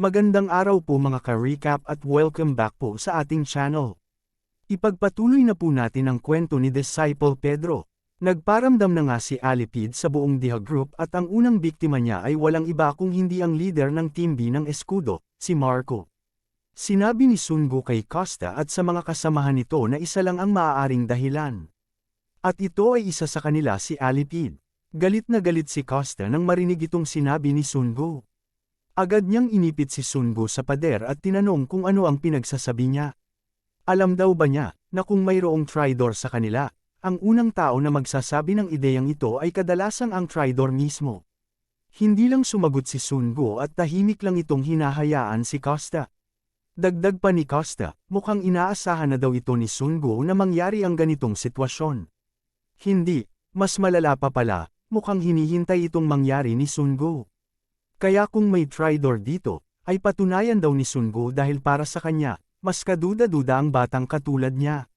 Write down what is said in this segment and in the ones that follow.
Magandang araw po mga ka-recap at welcome back po sa ating channel. Ipagpatuloy na po natin ang kwento ni Disciple Pedro. Nagparamdam na nga si Alipid sa buong Diha Group at ang unang biktima niya ay walang iba kung hindi ang leader ng Team B ng Escudo, si Marco. Sinabi ni Sungo kay Costa at sa mga kasamahan nito na isa lang ang maaaring dahilan. At ito ay isa sa kanila si Alipid. Galit na galit si Costa nang marinig itong sinabi ni Sungo. Agad niyang inipit si Sungo sa pader at tinanong kung ano ang pinagsasabi niya. Alam daw ba niya na kung mayroong traitor sa kanila, ang unang tao na magsasabi ng ideyang ito ay kadalasang ang traitor mismo. Hindi lang sumagot si Sungo at tahimik lang itong hinahayaan si Costa. Dagdag pa ni Costa, mukhang inaasahan na daw ito ni Sungo na mangyari ang ganitong sitwasyon. Hindi, mas malala pa pala, mukhang hinihintay itong mangyari ni Sungo. Kaya kung may traitor dito, ay patunayan daw ni Sungo dahil para sa kanya, mas kaduda-duda ang batang katulad niya.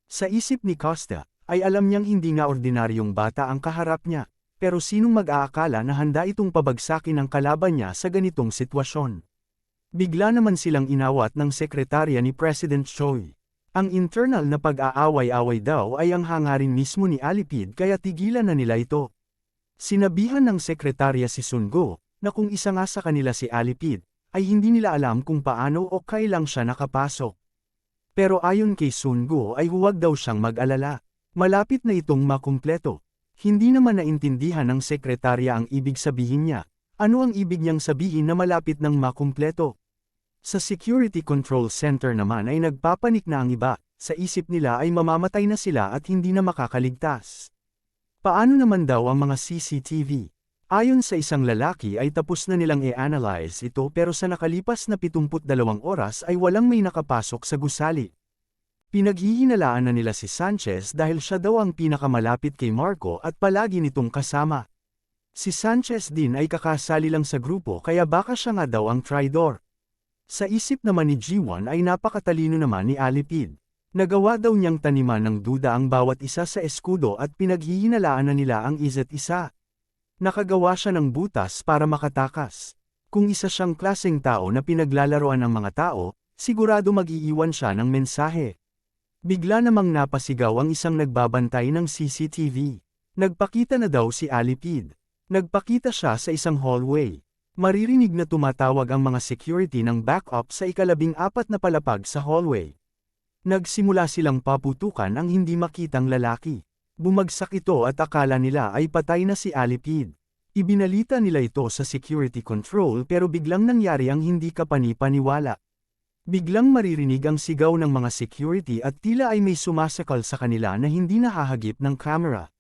Sa isip ni Costa, ay alam niyang hindi nga ordinaryong bata ang kaharap niya, pero sinong mag-aakala na handa itong pabagsakin ang kalaban niya sa ganitong sitwasyon. Bigla naman silang inawat ng sekretarya ni President Choi. Ang internal na pag-aaway-away daw ay ang hangarin mismo ni Alipid kaya tigilan na nila ito. Sinabihan ng sekretarya si Sungo, na kung isa nga sa kanila si Alipid, ay hindi nila alam kung paano o kailang siya nakapasok. Pero ayon kay Sungo ay huwag daw siyang mag-alala. Malapit na itong makumpleto. Hindi naman naintindihan ng sekretarya ang ibig sabihin niya. Ano ang ibig niyang sabihin na malapit ng makumpleto? Sa Security Control Center naman ay nagpapanik na ang iba, sa isip nila ay mamamatay na sila at hindi na makakaligtas. Paano naman daw ang mga CCTV? Ayon sa isang lalaki ay tapos na nilang i-analyze ito pero sa nakalipas na 72 oras ay walang may nakapasok sa gusali. Pinaghihinalaan na nila si Sanchez dahil siya daw ang pinakamalapit kay Marco at palagi nitong kasama. Si Sanchez din ay kakasali lang sa grupo kaya baka siya nga daw ang traitor. Sa isip naman ni G1 ay napakatalino naman ni Alipid. Nagawa daw niyang taniman ng duda ang bawat isa sa Escudo at pinaghihinalaan na nila ang isa't isa. Nakagawa siya ng butas para makatakas. Kung isa siyang klaseng tao na pinaglalaroan ng mga tao, sigurado mag-iiwan siya ng mensahe. Bigla namang napasigaw ang isang nagbabantay ng CCTV. Nagpakita na daw si Alipid. Nagpakita siya sa isang hallway. Maririnig na tumatawag ang mga security ng backup sa ika-14 na palapag sa hallway. Nagsimula silang paputukan ang hindi makitang lalaki. Bumagsak ito at akala nila ay patay na si Alipid. Ibinalita nila ito sa security control pero biglang nangyari ang hindi kapani-paniwala. Biglang maririnig ang sigaw ng mga security at tila ay may sumasakal sa kanila na hindi nahahagip ng camera.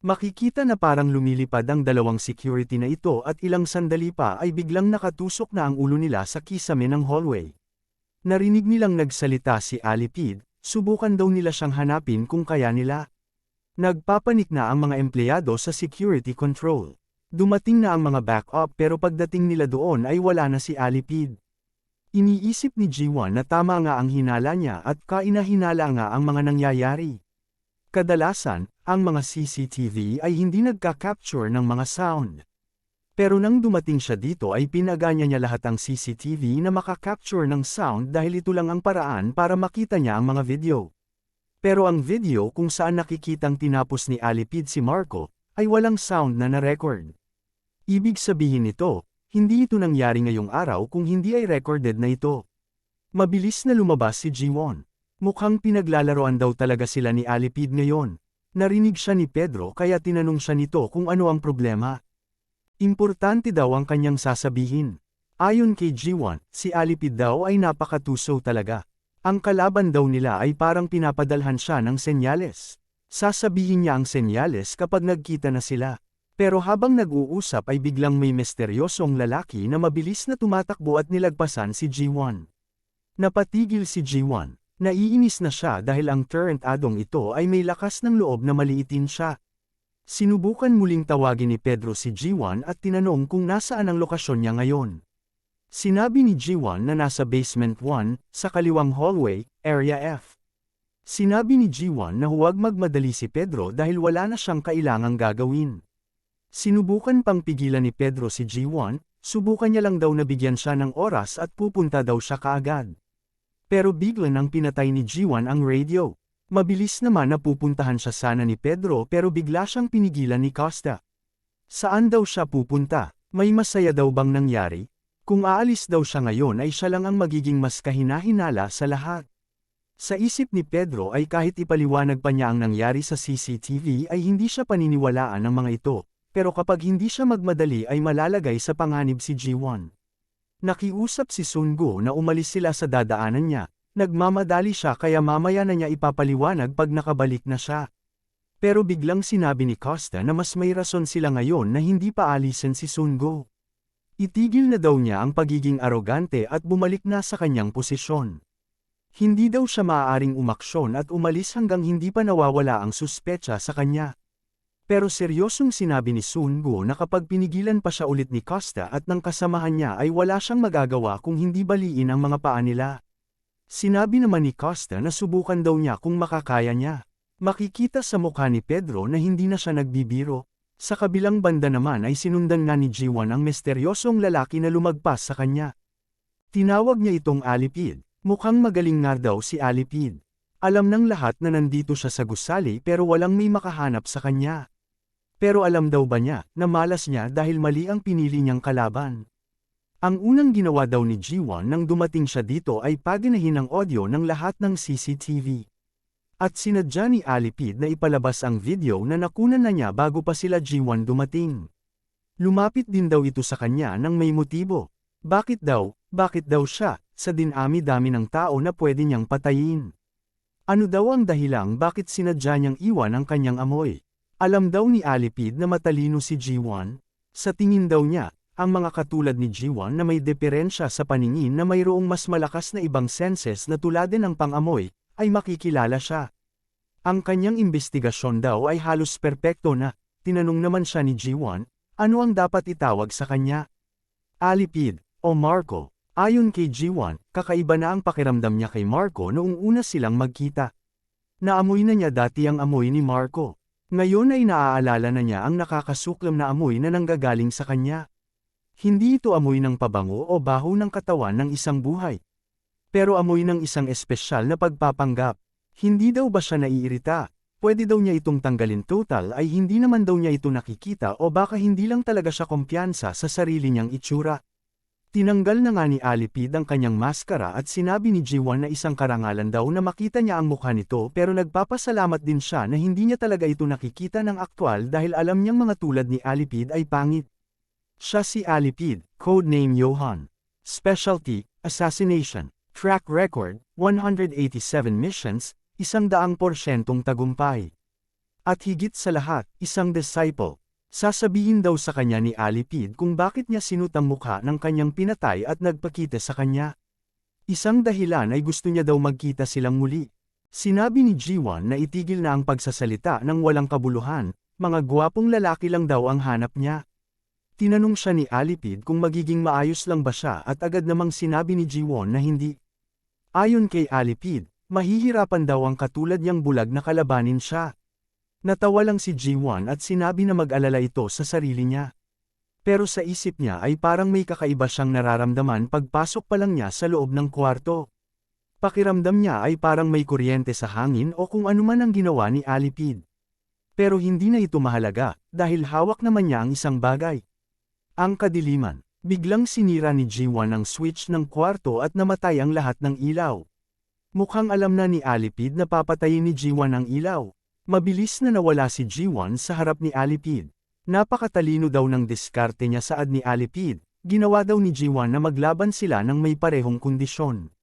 Makikita na parang lumilipad ang dalawang security na ito at ilang sandali pa ay biglang nakatusok na ang ulo nila sa kisame ng hallway. Narinig nilang nagsalita si Alipid, subukan daw nila siyang hanapin kung kaya nila. Nagpapanik na ang mga empleyado sa security control. Dumating na ang mga backup pero pagdating nila doon ay wala na si Alipid. Iniisip ni G1 na tama nga ang hinala niya at kainahinala nga ang mga nangyayari. Kadalasan, ang mga CCTV ay hindi nagka-capture ng mga sound. Pero nang dumating siya dito ay pinaganya niya lahat ang CCTV na maka-capture ng sound dahil ito lang ang paraan para makita niya ang mga video. Pero ang video kung saan nakikitang tinapos ni Alipid si Marco, ay walang sound na na-record. Ibig sabihin nito, hindi ito nangyari ngayong araw kung hindi ay recorded na ito. Mabilis na lumabas si G1. Mukhang pinaglalaroan daw talaga sila ni Alipid ngayon. Narinig siya ni Pedro kaya tinanong siya nito kung ano ang problema. Importante daw ang kanyang sasabihin. Ayon kay G1, si Alipid daw ay napakatuso talaga. Ang kalaban daw nila ay parang pinapadalhan siya ng senyales. Sasabihin niya ang senyales kapag nagkita na sila. Pero habang nag-uusap ay biglang may misteryosong lalaki na mabilis na tumatakbo at nilagpasan si G1. Napatigil si G1. Naiinis na siya dahil ang turret adong ito ay may lakas ng loob na maliitin siya. Sinubukan muling tawagin ni Pedro si G1 at tinanong kung nasaan ang lokasyon niya ngayon. Sinabi ni G1 na nasa basement 1, sa kaliwang hallway, area F. Sinabi ni G1 na huwag magmadali si Pedro dahil wala na siyang kailangang gagawin. Sinubukan pang pigilan ni Pedro si G1, Subukan niya lang daw na bigyan siya ng oras at pupunta daw siya kaagad. Pero bigla nang pinatay ni Jiwon ang radio. Mabilis naman na pupuntahan siya sana ni Pedro pero bigla siyang pinigilan ni Costa. Saan daw siya pupunta? May masaya daw bang nangyari? Kung aalis daw siya ngayon ay siya lang ang magiging mas kahina-hinala sa lahat. Sa isip ni Pedro ay kahit ipaliwanag pa niya ang nangyari sa CCTV ay hindi siya paniniwalaan ng mga ito, pero kapag hindi siya magmadali ay malalagay sa panganib si Jiwon. Nakiusap si Sungo na umalis sila sa dadaanan niya, nagmamadali siya kaya mamaya na niya ipapaliwanag pag nakabalik na siya. Pero biglang sinabi ni Costa na mas may rason sila ngayon na hindi pa alisin si Sungo. Itigil na daw niya ang pagiging arogante at bumalik na sa kanyang posisyon. Hindi daw siya maaaring umaksyon at umalis hanggang hindi pa nawawala ang suspecha sa kanya. Pero seryosong sinabi ni Sungo na kapag pinigilan pa siya ulit ni Costa at ng kasamahan niya ay wala siyang magagawa kung hindi baliin ang mga paa nila. Sinabi naman ni Costa na subukan daw niya kung makakaya niya. Makikita sa mukha ni Pedro na hindi na siya nagbibiro. Sa kabilang banda naman ay sinundan nga ni Jiwon ang misteryosong lalaki na lumagpas sa kanya. Tinawag niya itong Alipid. Mukhang magaling nga daw si Alipid. Alam ng lahat na nandito siya sa gusali pero walang may makahanap sa kanya. Pero alam daw ba niya na malas niya dahil mali ang pinili niyang kalaban? Ang unang ginawa daw ni Jiwon nang dumating siya dito ay paganahin ang audio ng lahat ng CCTV. At sinadya ni Alipid na ipalabas ang video na nakunan na niya bago pa sila Jiwon dumating. Lumapit din daw ito sa kanya nang may motibo. Bakit daw siya? Sa dinami-dami ng tao na pwede niyang patayin. Ano daw ang dahilang bakit sinadya niyang iwan ang kanyang amoy? Alam daw ni Alipid na matalino si Jiwon. Sa tingin daw niya, ang mga katulad ni Jiwon na may diferensya sa paningin na mayroong mas malakas na ibang senses na tulad din ng pangamoy, ay makikilala siya. Ang kanyang investigasyon daw ay halos perpekto na. Tinanong naman siya ni Jiwon, ano ang dapat itawag sa kanya? Alipid o Marco. Ayon kay Jiwon, kakaiba na ang pakiramdam niya kay Marco noong una silang magkita. Naamoy na niya dati ang amoy ni Marco. Ngayon ay naaalala na niya ang nakakasuklam na amoy na nanggagaling sa kanya. Hindi ito amoy ng pabango o baho ng katawan ng isang buhay. Pero amoy ng isang espesyal na pagpapanggap. Hindi daw ba siya naiirita? Pwede daw niya itong tanggalin total ay hindi naman daw niya ito nakikita o baka hindi lang talaga siya kumpiyansa sa sarili niyang itsura. Tinanggal na nga ni Alipid ang kanyang maskara at sinabi ni Jiwon na isang karangalan daw na makita niya ang mukha nito pero nagpapasalamat din siya na hindi niya talaga ito nakikita ng aktwal dahil alam niyang mga tulad ni Alipid ay pangit. Siya si Alipid, codename Johan. Specialty, assassination. Track record, 187 missions, 100% tagumpay. At higit sa lahat, isang disciple. Sasabihin daw sa kanya ni Alipid kung bakit niya sinut ang mukha ng kanyang pinatay at nagpakita sa kanya. Isang dahilan ay gusto niya daw magkita silang muli. Sinabi ni Jiwon na itigil na ang pagsasalita ng walang kabuluhan, mga gwapong lalaki lang daw ang hanap niya. Tinanong siya ni Alipid kung magiging maayos lang ba siya at agad namang sinabi ni Jiwon na hindi. Ayon kay Alipid, mahihirapan daw ang katulad niyang bulag na kalabanin siya. Natawa lang si Jiwon at sinabi na mag-alala ito sa sarili niya. Pero sa isip niya ay parang may kakaiba siyang nararamdaman pagpasok pa lang niya sa loob ng kwarto. Pakiramdam niya ay parang may kuryente sa hangin o kung anuman ang ginawa ni Alipid. Pero hindi na ito mahalaga dahil hawak naman niya ang isang bagay. Ang kadiliman. Biglang sinira ni Jiwon ang switch ng kwarto at namatay ang lahat ng ilaw. Mukhang alam na ni Alipid na papatayin ni Jiwon ang ilaw. Mabilis na nawala si Jiwon sa harap ni Alipid. Napakatalino daw ng diskarte niya saad ni Alipid. Ginawa daw ni Jiwon na maglaban sila ng may parehong kondisyon.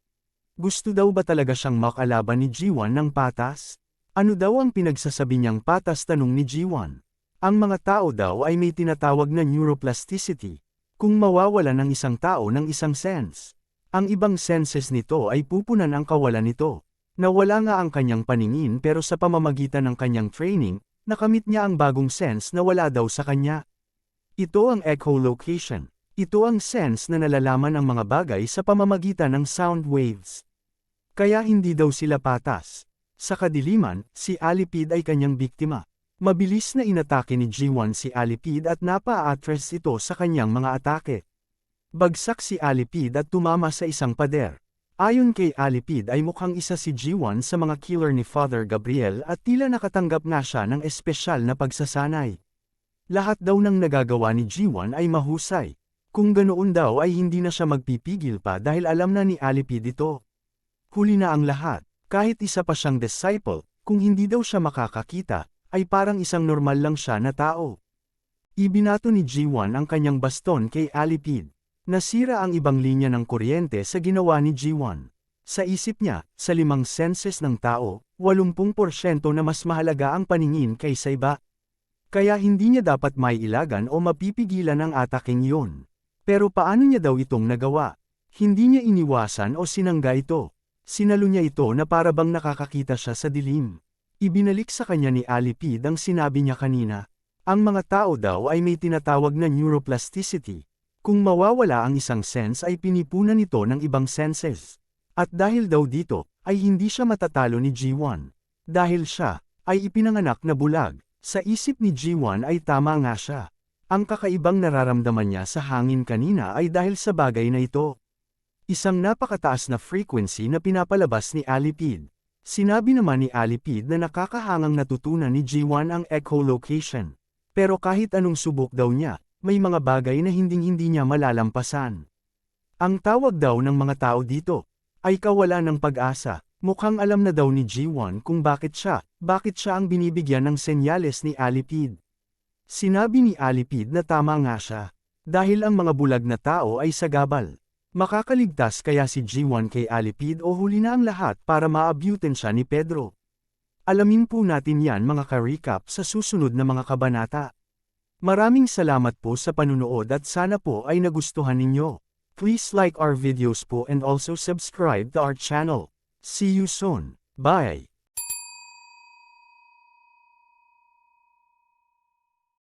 Gusto daw ba talaga siyang makalaban ni Jiwon ng patas? Ano daw ang pinagsasabi niyang patas, tanong ni Jiwon. Ang mga tao daw ay may tinatawag na neuroplasticity. Kung mawawala ng isang tao ng isang sense, ang ibang senses nito ay pupunan ang kawalan nito. Nawala nga ang kanyang paningin pero sa pamamagitan ng kanyang training, nakamit niya ang bagong sense na wala daw sa kanya. Ito ang echolocation. Ito ang sense na nalalaman ang mga bagay sa pamamagitan ng sound waves. Kaya hindi daw sila patas. Sa kadiliman, si Alipid ay kanyang biktima. Mabilis na inatake ni Jiwon si Alipid at napa-atras ito sa kanyang mga atake. Bagsak si Alipid at tumama sa isang pader. Ayon kay Alipid ay mukhang isa si G1 sa mga killer ni Father Gabriel at tila nakatanggap nga siya ng espesyal na pagsasanay. Lahat daw ng nagagawa ni G1 ay mahusay. Kung ganoon daw ay hindi na siya magpipigil pa dahil alam na ni Alipid ito. Huli na ang lahat, kahit isa pa siyang disciple, kung hindi daw siya makakakita, ay parang isang normal lang siya na tao. Ibinato ni G1 ang kanyang baston kay Alipid. Nasira ang ibang linya ng kuryente sa ginawa ni G1. Sa isip niya, sa 5 senses ng tao, 80% na mas mahalaga ang paningin kaysa iba. Kaya hindi niya dapat maiilagan o mapipigilan ang ataking iyon. Pero paano niya daw itong nagawa? Hindi niya iniwasan o sinangga ito. Sinalo niya ito na para bang nakakakita siya sa dilim. Ibinalik sa kanya ni Alipid ang sinabi niya kanina. Ang mga tao daw ay may tinatawag na neuroplasticity. Kung mawawala ang isang sense ay pinipunan ito ng ibang senses. At dahil daw dito, ay hindi siya matatalo ni G1. Dahil siya, ay ipinanganak na bulag. Sa isip ni G1 ay tama nga siya. Ang kakaibang nararamdaman niya sa hangin kanina ay dahil sa bagay na ito. Isang napakataas na frequency na pinapalabas ni Alipid. Sinabi naman ni Alipid na nakakahangang natutunan ni G1 ang echolocation. Pero kahit anong subok daw niya, may mga bagay na hinding-hindi niya malalampasan. Ang tawag daw ng mga tao dito ay kawalan ng pag-asa. Mukhang alam na daw ni G1 kung bakit siya ang binibigyan ng senyales ni Alipid. Sinabi ni Alipid na tama nga siya. Dahil ang mga bulag na tao ay sagabal. Makakaligtas kaya si G1 kay Alipid o huli na ang lahat para maabutin siya ni Pedro. Alamin po natin yan mga ka-recap sa susunod na mga kabanata. Maraming salamat po sa panunood at sana po ay nagustuhan ninyo. Please like our videos po and also subscribe to our channel. See you soon. Bye!